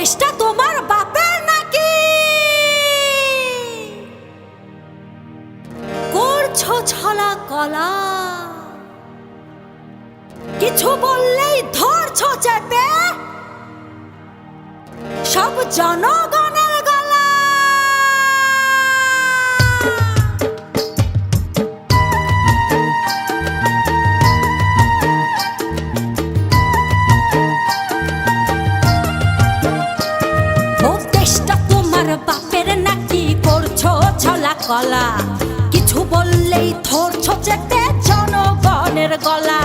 দেশটা তোমার বাপের নাকি? করছো ছলা কলা, কিছু বললেই ধরছো চেপে সব জনগণের গলা। ও দেশটা তোমার বাপের নাকি? করছো ছলা কলা, কিছু বললেই ধরছো চেপে জনগণের গলা।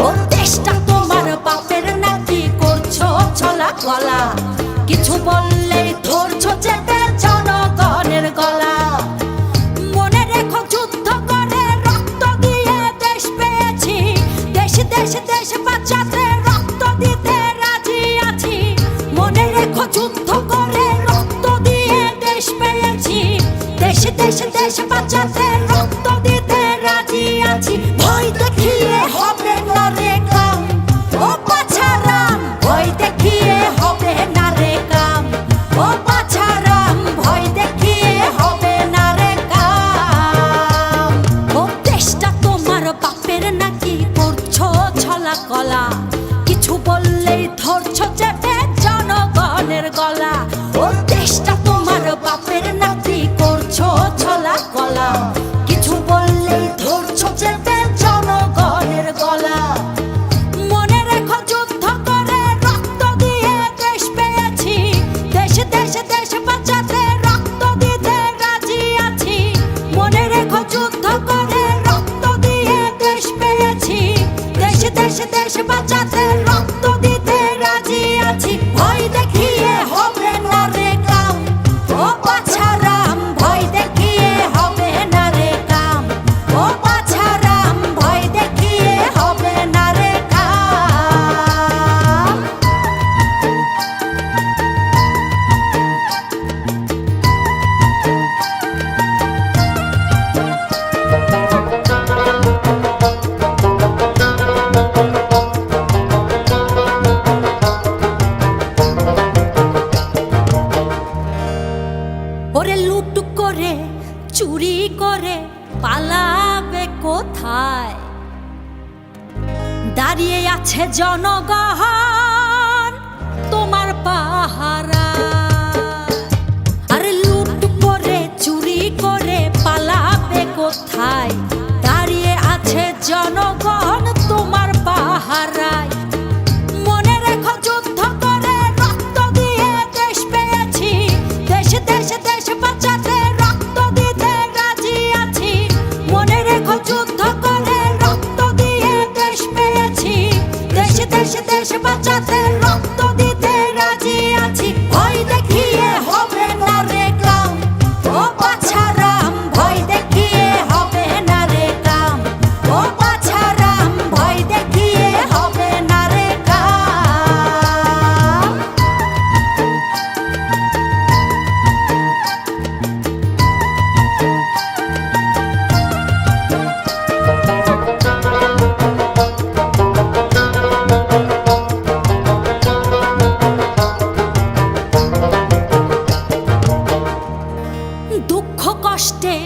ও দেশটা তোমার বাপের নাকি? করছো ছলা কলা, কিছু বললেই ধরছো চেপে জনগণের গলা। মনে রেখো যুদ্ধ করে রক্ত দিয়ে দেশ পেয়েছি, দেশ দেশ দেশ বাঁচাতে রক্ত দিতে রাজি আছি। মনে রেখো যুদ্ধ করে রক্ত দিয়ে দেশ পেয়েছি, দেশ দেশ দেশ বাঁচাতে রক্ত দিতে রাজি আছি। ভয় দেখিয়ে হবে না রে কাম, ও পাছারাম ভয় দেখিয়ে হবে না রে কাম, ও পাছারাম ভয় দেখিয়ে হবে না রে কাম। ও দেশটা তোমার বাপের নাকি? করছো ছলা কলা, কিছু বললেই ধরছো চেপে জনগণের গলা। ও দেশটা তোমার বাপের নাকি? করছো ছলা কলা, কিছু বললেই ধরছো চেপে জনগণের গলা। মনে রেখো যুদ্ধ করে রক্ত দিয়ে দেশ পেয়েছি, দেশ দেশ দেশ বাঁচাতে রক্ত দিতে রাজি আছি। মনে রেখো যুদ্ধ করে রক্ত দিয়ে দেশ পেয়েছি, দেশ দেশ দেশ বাঁচাতে রক্ত দিতে রাজি আছি। ভয় দেখিয়ে হবে না রে কাম, ও পাছারাম ভয় দেখিয়ে হবে না রে কাম, ও পাছারাম ভয় দেখিয়ে হবে না রে কাম। ওরে লুট করে চুরি করে পালাবে কোথায়? দাঁড়িয়ে আছে জনগণ তোমার পাহারা। আরে লুট করে চুরি করে পালাবে কোথায়? দাঁড়িয়ে আছে জনগণ তোমার পাহারায়। মনে রেখো যুদ্ধ করে রক্ত দিয়ে দেশ পেয়েছি, দেশ দেশ দেশ বাঁচাতে রক্ত দিতে রাজি আছি। মনে রেখো যুদ্ধ করে রক্ত দিয়ে দেশ পেয়েছি, দেশ দেশ দেশ বাঁচাতে রক্ত দিতে রাজি আছি। ভয় দেখিয়ে হবে না রে কাম, ও পাছারাম ভয় দেখিয়ে হবে না রে কাম, ও পাছারাম ভয় দেখিয়ে হবে না রে কাম। দুঃখ কষ্টে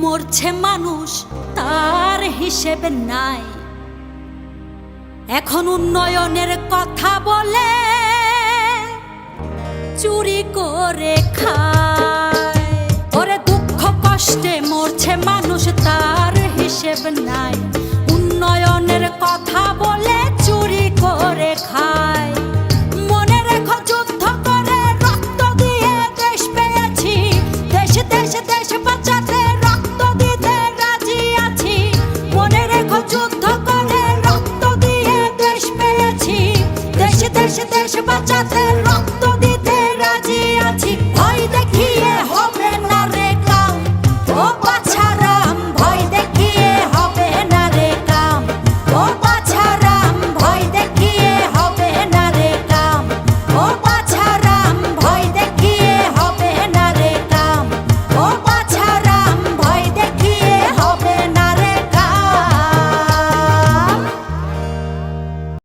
মরছে মানুষ, তার হিসেব নাই। এখন উন্নয়নের কথা বলে চুরি করে খায়। ওরে দুঃখ কষ্টে মরছে মানুষ, তার হিসেব নাই। উন্নয়নের কথা বলে চুরি করে খায়। মনে রেখো যুদ্ধ করে রক্ত দিয়ে দেশ পেয়েছি, দেশ দেশ দেশ বাঁচাতে রক্ত দিতে রাজি আছি। মনে রেখো যুদ্ধ করে রক্ত দিয়ে দেশ পেয়েছি, দেশ দেশ দেশ বাঁচাতে